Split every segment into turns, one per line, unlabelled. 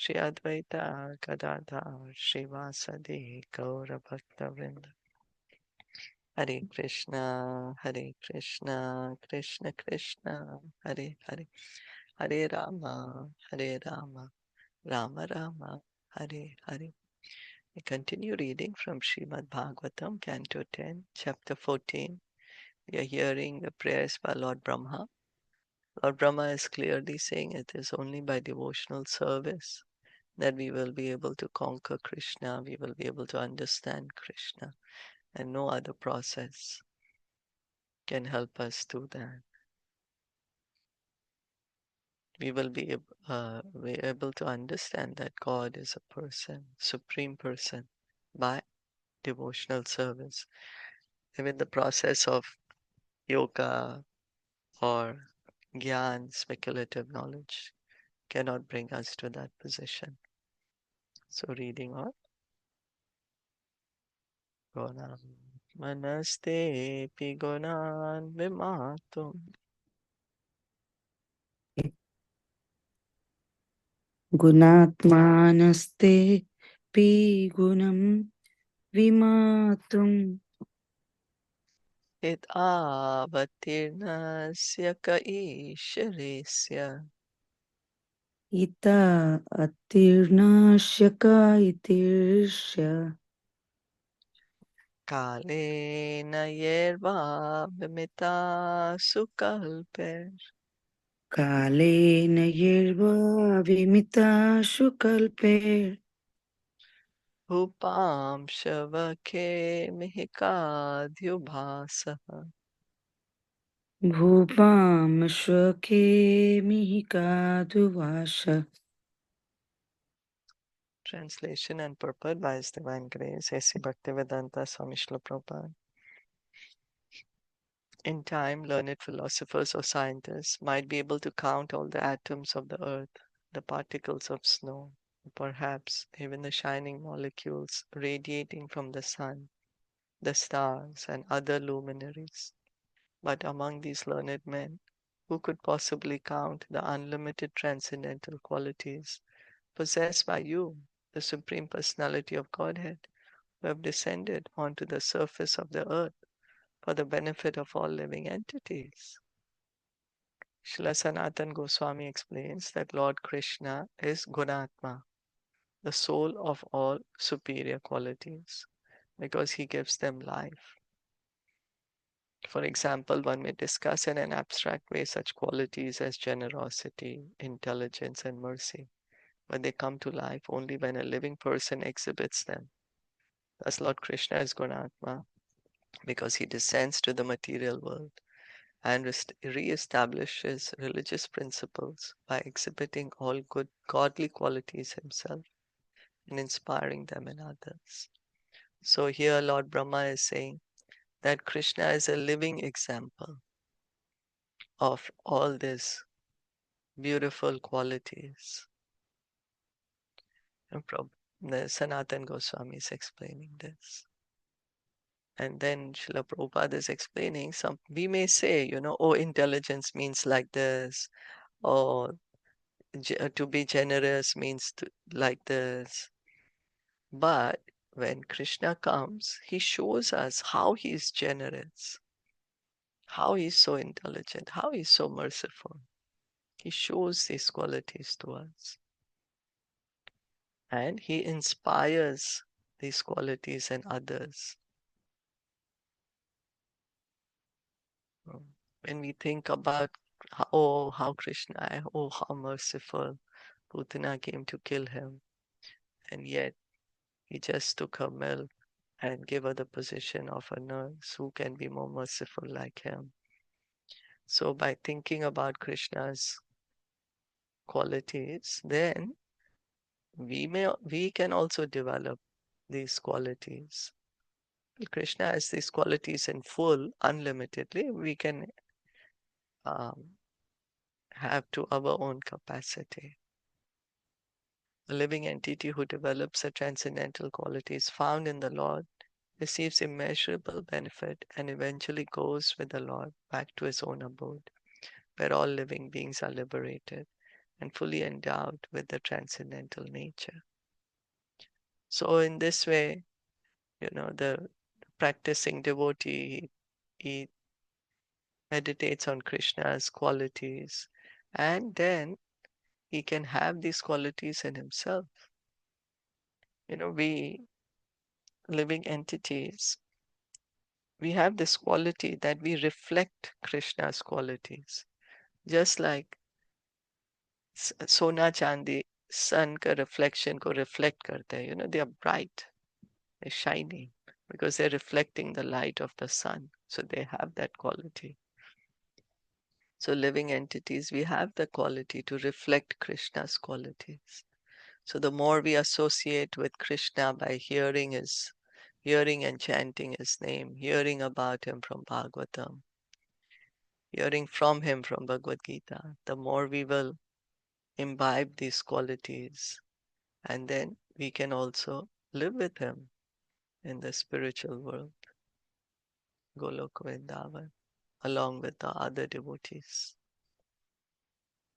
Shri Advaita Gadadhar Srivasadi Gaura Bhakta Vrinda. Hare Krishna, Hare Krishna, Krishna Krishna, Hare Hare, Hare Rama, Hare Rama, Rama Rama, Hare Hare. We continue reading from Srimad Bhagavatam, Canto 10, Chapter 14. We are hearing the prayers by Lord Brahma. Lord Brahma is clearly saying it is only by devotional service that we will be able to conquer Krishna, we will be able to understand Krishna, and no other process can help us do that. We will be able to understand that God is a person, supreme person, by devotional service. Even the process of yoga or gyan, speculative knowledge, cannot bring us to that position. So reading on. Gunam manaste pi gunan vimatum
गुणात्मानस्ते पि गुणं विमातुम्
it avatirnasya ka isharesya
ita atirnashaka itirshya
kalena yerva vimita sukalper
कालेन यर्वा विमिता शुकल्पे
upam shavake mihikadhyubhasaha.
भूपां श्वके मिहिकाधुवाश.
Translation and purport by His Divine Grace, A.C. Bhaktivedanta Swami Srila Prabhupada. In time, learned philosophers or scientists might be able to count all the atoms of the earth, the particles of snow, perhaps even the shining molecules radiating from the sun, the stars, and other luminaries. But among these learned men, who could possibly count the unlimited transcendental qualities possessed by you, the Supreme Personality of Godhead, who have descended onto the surface of the earth for the benefit of all living entities? Srila Sanatana Goswami explains that Lord Krishna is Gunatma, the soul of all superior qualities, because he gives them life. For example, one may discuss in an abstract way such qualities as generosity, intelligence, and mercy, but they come to life only when a living person exhibits them. Thus, Lord Krishna is Gunatma because he descends to the material world and re-establishes religious principles by exhibiting all good godly qualities himself and inspiring them in others. So here Lord Brahma is saying that Krishna is a living example of all these beautiful qualities. And the Sanatana Goswami is explaining this. And then Srila Prabhupada is explaining we may say, oh, intelligence means like this, or to be generous means like this. But when Krishna comes, he shows us how he is generous, how he is so intelligent, how he is so merciful. He shows these qualities to us. And he inspires these qualities in others. When we think about, how Krishna, how merciful, Putana came to kill him, and yet he just took her milk and gave her the position of a nurse. Who can be more merciful like him? So by thinking about Krishna's qualities, then we can also develop these qualities. Krishna has these qualities in full, unlimitedly. We can have to our own capacity. A living entity who develops the transcendental qualities found in the Lord receives immeasurable benefit and eventually goes with the Lord back to his own abode, where all living beings are liberated and fully endowed with the transcendental nature. So in this way, the practicing devotee, he meditates on Krishna's qualities, and then he can have these qualities in himself. We living entities, we have this quality that we reflect Krishna's qualities. Just like सोना चांदी sun का reflection को reflect करते हैं, they are bright, they're shining because they're reflecting the light of the sun. So they have that quality. So living entities, we have the quality to reflect Krishna's qualities. So the more we associate with Krishna by hearing and chanting his name, hearing about him from Bhagavatam, hearing from him from Bhagavad Gita, the more we will imbibe these qualities, and then we can also live with him in the spiritual world, Goloka Vrindavan, along with the other devotees.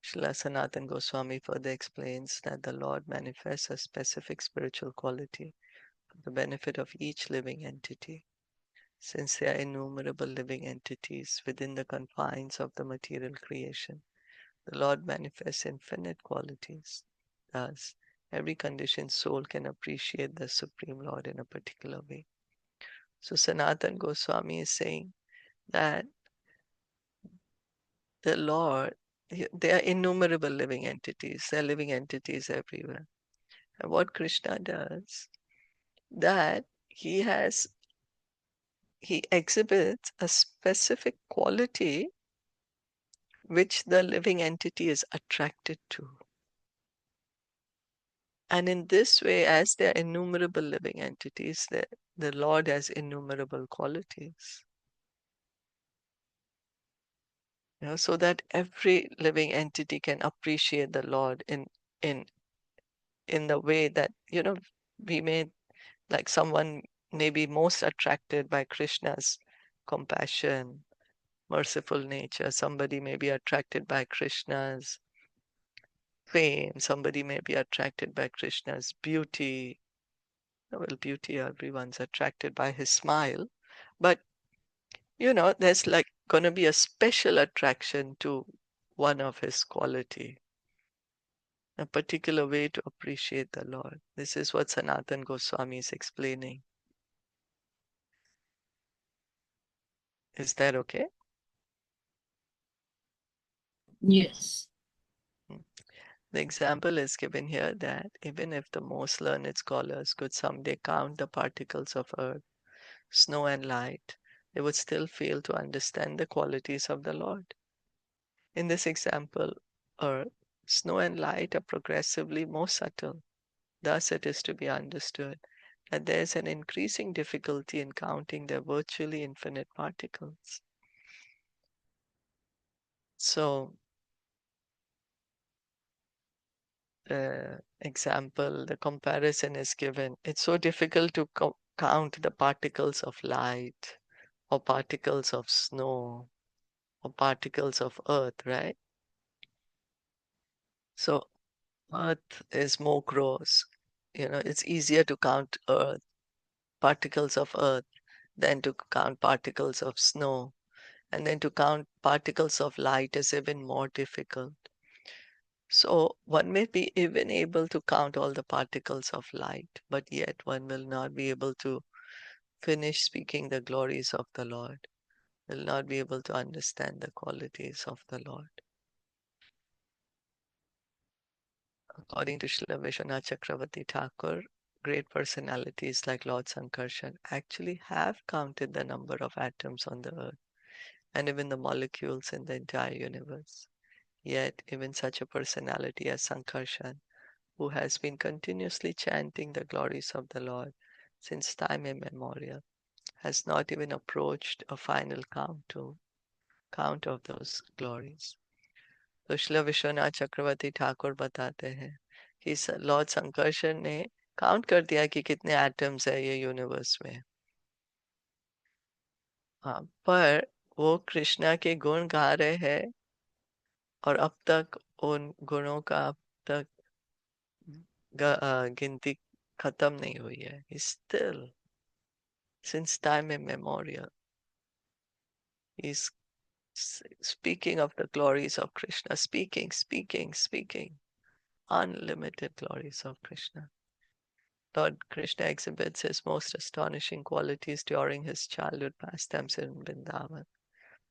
Srila Sanatana Goswami further explains that the Lord manifests a specific spiritual quality for the benefit of each living entity. Since there are innumerable living entities within the confines of the material creation, the Lord manifests infinite qualities. Thus, every conditioned soul can appreciate the Supreme Lord in a particular way. So Sanatana Goswami is saying that the Lord, there are innumerable living entities. There are living entities everywhere. And what Krishna does, that he exhibits a specific quality which the living entity is attracted to. And in this way, as there are innumerable living entities, the Lord has innumerable qualities. So that every living entity can appreciate the Lord in in the way that, we may, like someone may be most attracted by Krishna's compassion, merciful nature. Somebody may be attracted by Krishna's fame. Somebody may be attracted by Krishna's beauty. Well, beauty, everyone's attracted by his smile. But, there's like going to be a special attraction to one of his quality, a particular way to appreciate the Lord. This is what Sanatana Goswami is explaining. Is that okay?
Yes.
The example is given here that even if the most learned scholars could someday count the particles of earth, snow, and light, they would still fail to understand the qualities of the Lord. In this example, earth, snow, and light are progressively more subtle. Thus, it is to be understood that there is an increasing difficulty in counting their virtually infinite particles. So, the comparison is given. It's so difficult to count the particles of light or particles of snow or particles of earth, right? So earth is more gross. It's easier to count particles of earth than to count particles of snow. And then to count particles of light is even more difficult. So one may be even able to count all the particles of light, but yet one will not be able to finish speaking the glories of the Lord, will not be able to understand the qualities of the Lord. According to Srila Vishwanath Chakravarti Thakur, great personalities like Lord Sankarshan actually have counted the number of atoms on the earth and even the molecules in the entire universe. Yet, even such a personality as Sankarshan, who has been continuously chanting the glories of the Lord since time immemorial, has not even approached a final count of those glories. तो श्रील विश्वनाथ चक्रवर्ती ठाकुर बताते हैं कि Lord Sankarshan ने count कर दिया कि कितने atoms है ये यूनिवर्स में. पर वो कृष्णा के गुण गा रहे हैं और अब तक उन गुणों का अब तक गिनती खत्म नहीं हुई है. He's still, since time immemorial, he's speaking of the glories of Krishna, speaking, unlimited glories of Krishna. Lord Krishna exhibits his most astonishing qualities during his childhood pastimes in Vrindavan,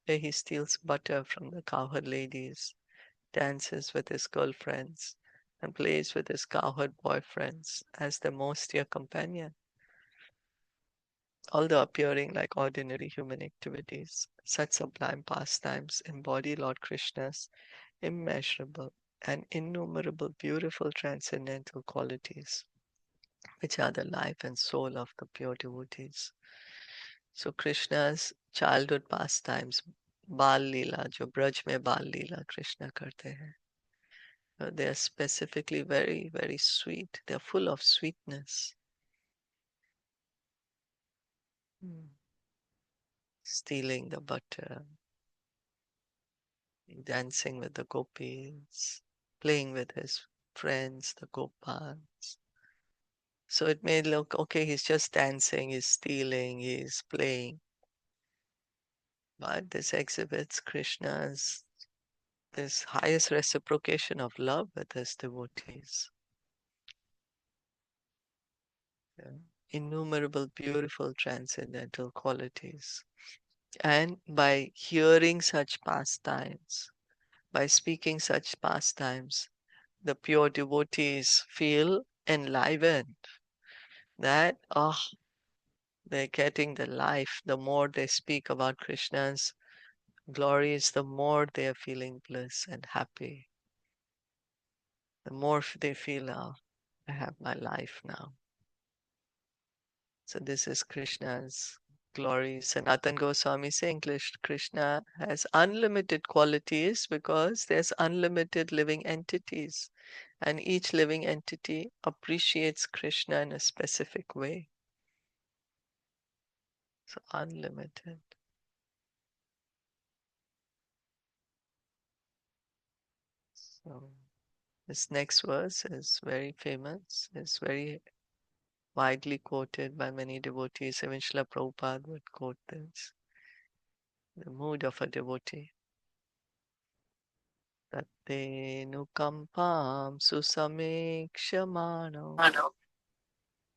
where he steals butter from the cowherd ladies, dances with his girlfriends, and plays with his cowherd boyfriends as their most dear companion. Although appearing like ordinary human activities, such sublime pastimes embody Lord Krishna's immeasurable and innumerable beautiful transcendental qualities, which are the life and soul of the pure devotees. So Krishna's childhood pastimes, बाल लीला, जो ब्रज में बाल लीला कृष्णा करते हैं, they are specifically very, very sweet. They are full of sweetness. Stealing the butter, dancing with the gopis, playing with his friends, the gopals. So it may look, okay, he's just dancing, he's stealing, he's playing. But this exhibits Krishna's this highest reciprocation of love with his devotees. Yeah. Innumerable beautiful transcendental qualities. And by hearing such pastimes, by speaking such pastimes, the pure devotees feel enlivened that, they're getting the life. The more they speak about Krishna's glories, the more they are feeling bliss and happy. The more they feel, I have my life now. So this is Krishna's glories. Sanatan Goswami saying Krishna has unlimited qualities because there's unlimited living entities, and each living entity appreciates Krishna in a specific way. So unlimited. So this next verse is very famous. It's very widely quoted by many devotees. Even Srila Prabhupada would quote this. The mood of a devotee. Tattenukampam susamekshmano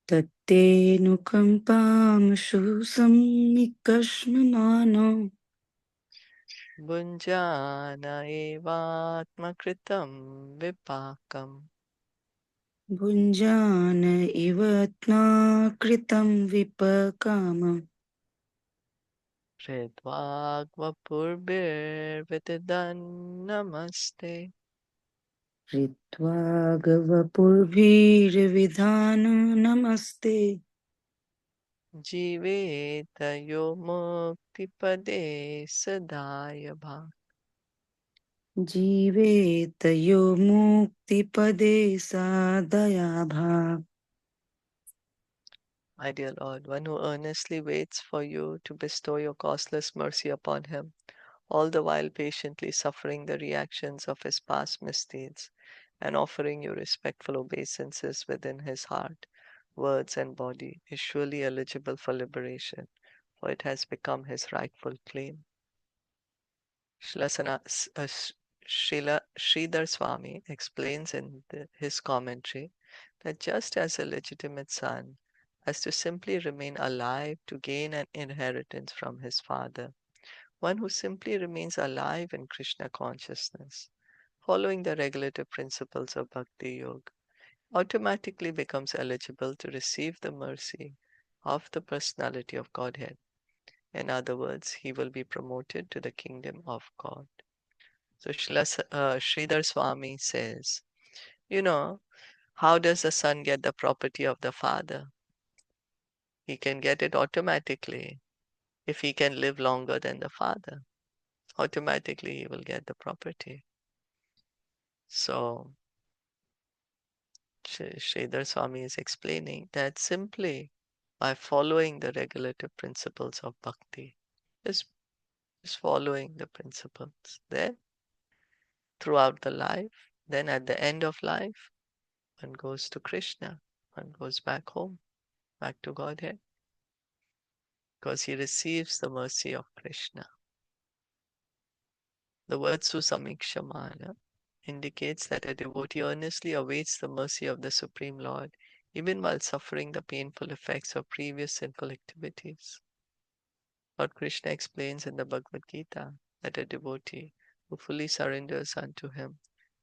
तत्तेऽनुकम्पामशु सम्मिकर्षमाणो
Bhunjana evatmakritam vipakam
भुञ्जान इव कृतं विपकाम
Hridvagvapurbir vitidan namaste
ऋत्वा गवपुर्भिर्विधान नमस्ते
Jivetayo muktipade sadaya bha.
जीवेत यो मुक्तिपदे सादया भाग.
My dear Lord, one who earnestly waits for you to bestow your causeless mercy upon him, all the while patiently suffering the reactions of his past misdeeds, and offering you respectful obeisances within his heart, words, and body, is surely eligible for liberation, for it has become his rightful claim. Srila Sridhar Swami explains in his commentary that just as a legitimate son has to simply remain alive to gain an inheritance from his father, one who simply remains alive in Krishna consciousness, following the regulative principles of Bhakti Yoga, automatically becomes eligible to receive the mercy of the personality of Godhead. In other words, he will be promoted to the kingdom of God. So Sridhar Swami says, how does the son get the property of the father? He can get it automatically if he can live longer than the father. Automatically he will get the property. So Sridhar Swami is explaining that simply by following the regulative principles of bhakti, just following the principles, then throughout the life. Then at the end of life, one goes to Krishna, one goes back home, back to Godhead, because he receives the mercy of Krishna. The word Susamikshamana indicates that a devotee earnestly awaits the mercy of the Supreme Lord, even while suffering the painful effects of previous sinful activities. Lord Krishna explains in the Bhagavad Gita that a devotee who fully surrenders unto him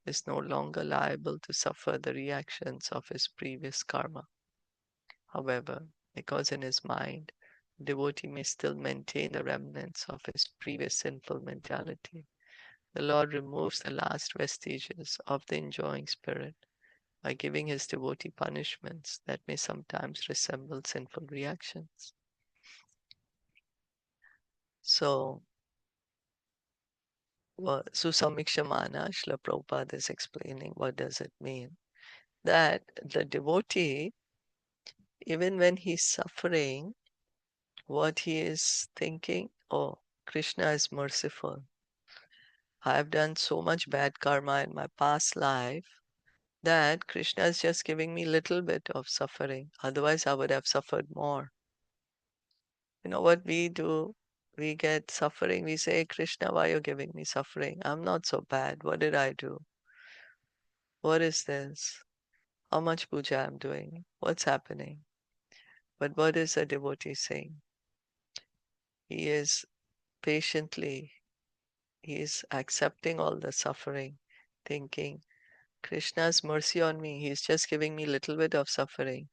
is no longer liable to suffer the reactions of his previous karma. However, because in his mind, the devotee may still maintain the remnants of his previous sinful mentality, the Lord removes the last vestiges of the enjoying spirit by giving his devotee punishments that may sometimes resemble sinful reactions. So, Susamikshamana, Srila Prabhupada is explaining what does it mean. That the devotee, even when he's suffering, what he is thinking, oh, Krishna is merciful. I have done so much bad karma in my past life that Krishna is just giving me little bit of suffering. Otherwise, I would have suffered more. You know what we do? We get suffering. We say, Krishna, why are you giving me suffering? I'm not so bad. What did I do? What is this? How much puja I'm doing? What's happening? But what is a devotee saying? He is patiently, he is accepting all the suffering, thinking, Krishna's mercy on me. He's just giving me little bit of suffering.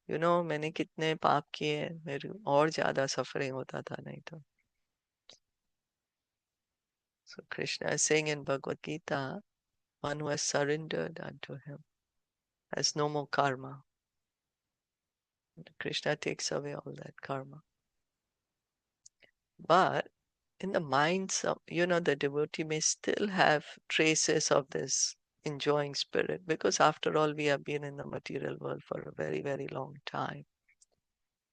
You know, मैंने कितने पाप किए हैं, मेरे और ज़्यादा suffering होता था नहीं तो. So Krishna is saying in Bhagavad Gita, one who has surrendered unto him has no more karma. Krishna takes away all that karma. But in the minds of, the devotee may still have traces of this enjoying spirit, because after all, we have been in the material world for a very, very long time.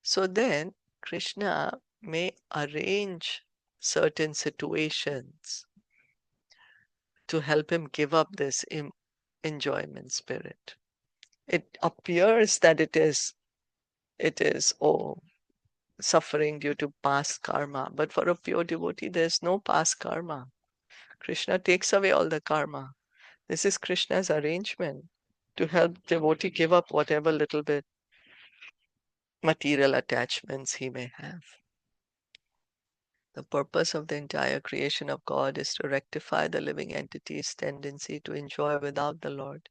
So then, Krishna may arrange certain situations to help him give up this enjoyment spirit. It appears that it is, suffering due to past karma. But for a pure devotee, there's no past karma. Krishna takes away all the karma. This is Krishna's arrangement to help devotee give up whatever little bit material attachments he may have. The purpose of the entire creation of God is to rectify the living entity's tendency to enjoy without the Lord,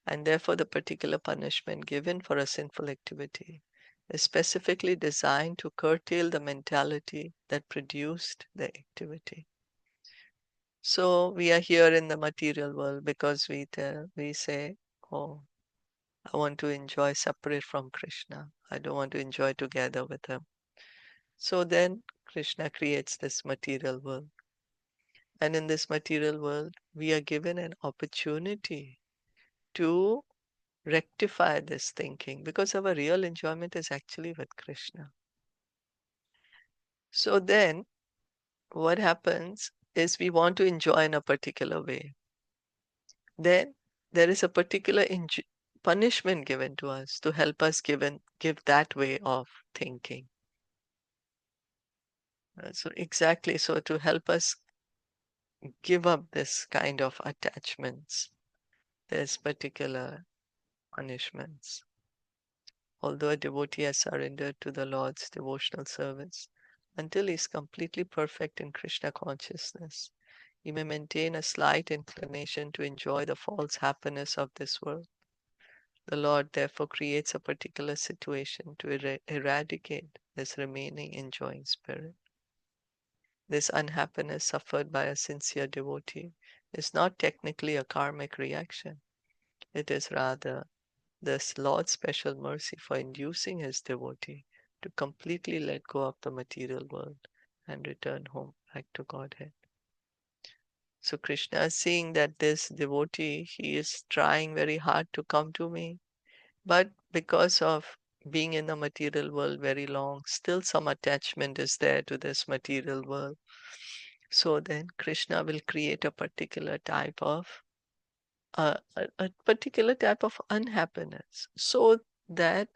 and therefore the particular punishment given for a sinful activity is specifically designed to curtail the mentality that produced the activity. So we are here in the material world because we say, oh, I want to enjoy separate from Krishna. I don't want to enjoy together with him. So then Krishna creates this material world. And in this material world, we are given an opportunity to rectify this thinking, because our real enjoyment is actually with Krishna. So then what happens is we want to enjoy in a particular way. Then there is a particular punishment given to us to help us give that way of thinking. So exactly, so to help us give up this kind of attachments, there's particular punishments. Although a devotee has surrendered to the Lord's devotional service, until he is completely perfect in Krishna consciousness, he may maintain a slight inclination to enjoy the false happiness of this world. The Lord therefore creates a particular situation to eradicate this remaining enjoying spirit. This unhappiness suffered by a sincere devotee is not technically a karmic reaction. It is rather this Lord's special mercy for inducing his devotee to completely let go of the material world and return home back to Godhead. So Krishna is seeing that this devotee, he is trying very hard to come to me, but because of being in the material world very long, still some attachment is there to this material world. So then Krishna will create a particular type of a particular type of unhappiness, so that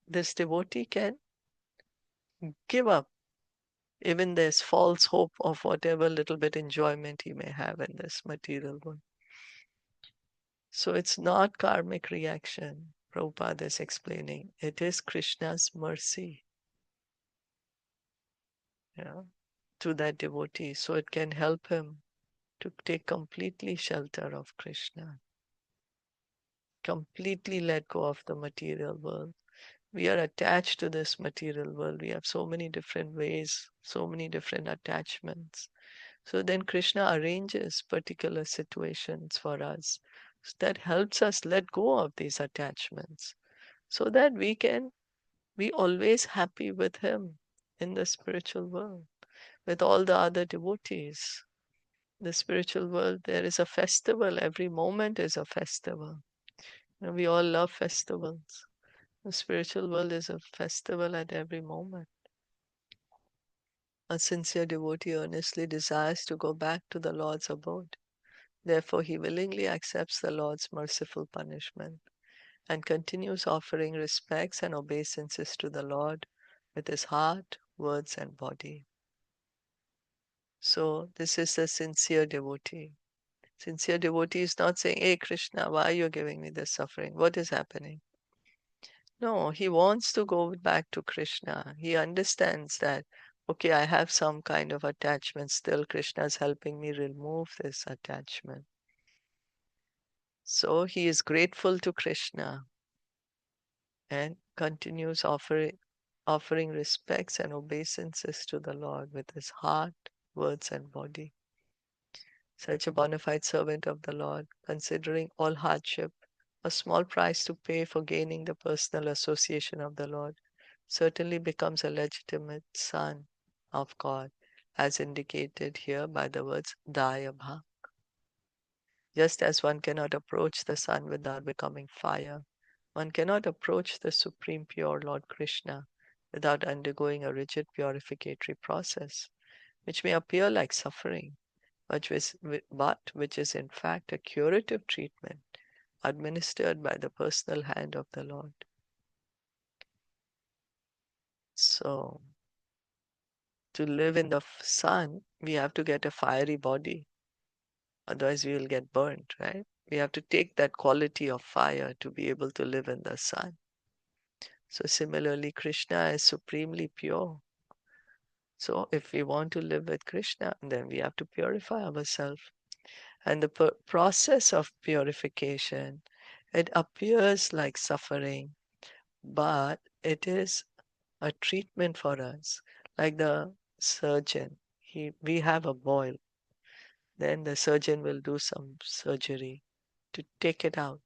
this devotee can give up even this false hope of whatever little bit enjoyment he may have in this material world. So it's not karmic reaction, Prabhupada is explaining. It is Krishna's mercy, yeah, to that devotee, so it can help him to take completely shelter of Krishna, completely let go of the material world. We are attached to this material world. We have so many different ways, so many different attachments. So then Krishna arranges particular situations for us that helps us let go of these attachments, so that we can be always happy with him in the spiritual world, with all the other devotees. The spiritual world, there is a festival. Every moment is a festival. And we all love festivals. The spiritual world is a festival at every moment. A sincere devotee earnestly desires to go back to the Lord's abode. Therefore, he willingly accepts the Lord's merciful punishment and continues offering respects and obeisances to the Lord with his heart, words, and body. So, this is a sincere devotee. Sincere devotee is not saying, "Hey Krishna, why are you giving me this suffering? What is happening?" No, he wants to go back to Krishna. He understands that, okay, I have some kind of attachment. Still, Krishna is helping me remove this attachment. So he is grateful to Krishna and continues offering respects and obeisances to the Lord with his heart, words, and body. Such a bona fide servant of the Lord, considering all hardship, a small price to pay for gaining the personal association of the Lord, certainly becomes a legitimate son of God, as indicated here by the words Dayabha. Just as one cannot approach the sun without becoming fire, one cannot approach the Supreme Pure Lord Krishna without undergoing a rigid purificatory process, which may appear like suffering, but which is in fact a curative treatment administered by the personal hand of the Lord. So, to live in the sun, we have to get a fiery body. Otherwise, we will get burnt, right? We have to take that quality of fire to be able to live in the sun. So, similarly, Krishna is supremely pure. So, if we want to live with Krishna, then we have to purify ourselves. And the process of purification, it appears like suffering, but it is a treatment for us. Like the surgeon, we have a boil, then the surgeon will do some surgery to take it out.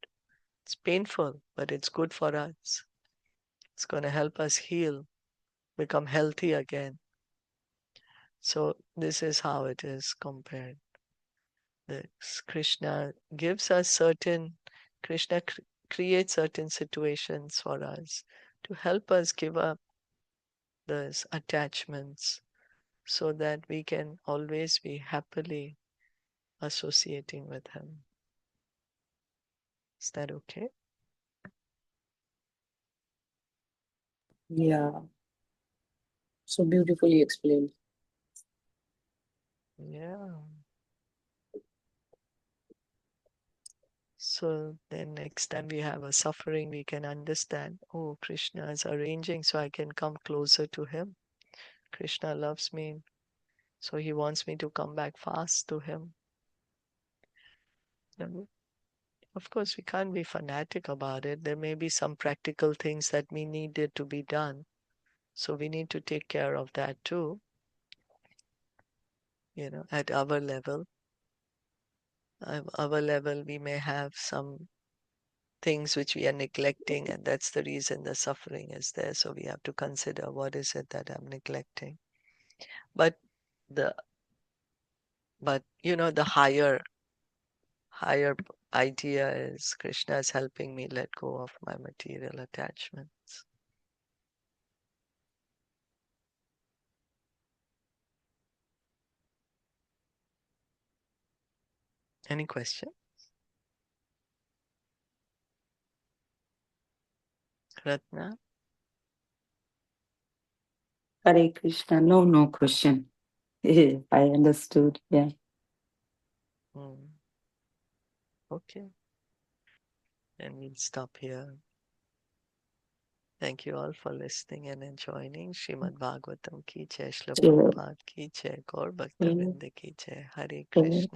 It's painful, but it's good for us. It's going to help us heal, become healthy again. So this is how it is compared. Krishna gives us Krishna creates certain situations for us to help us give up those attachments, so that we can always be happily associating with him. Is that okay?
Yeah. So beautifully explained.
Yeah. So then next time we have a suffering, we can understand, oh, Krishna is arranging so I can come closer to him. Krishna loves me, so he wants me to come back fast to him. And of course, we can't be fanatic about it. There may be some practical things that we needed to be done. So we need to take care of that too, at our level. Our level, we may have some things which we are neglecting, and that's the reason the suffering is there. So we have to consider, what is it that I'm neglecting. But the the higher idea is Krishna is helping me let go of my material attachments. Any question? Ratna?
Hare Krishna. No question. I understood. Yeah.
Okay. Then we'll stop here. Thank you all for listening and enjoying. Srimad Bhagavatam ki jai, Shla
Sure.
Prabhupada ki jai, Gaur Bhakta Vrinda ki jai. Hare Krishna.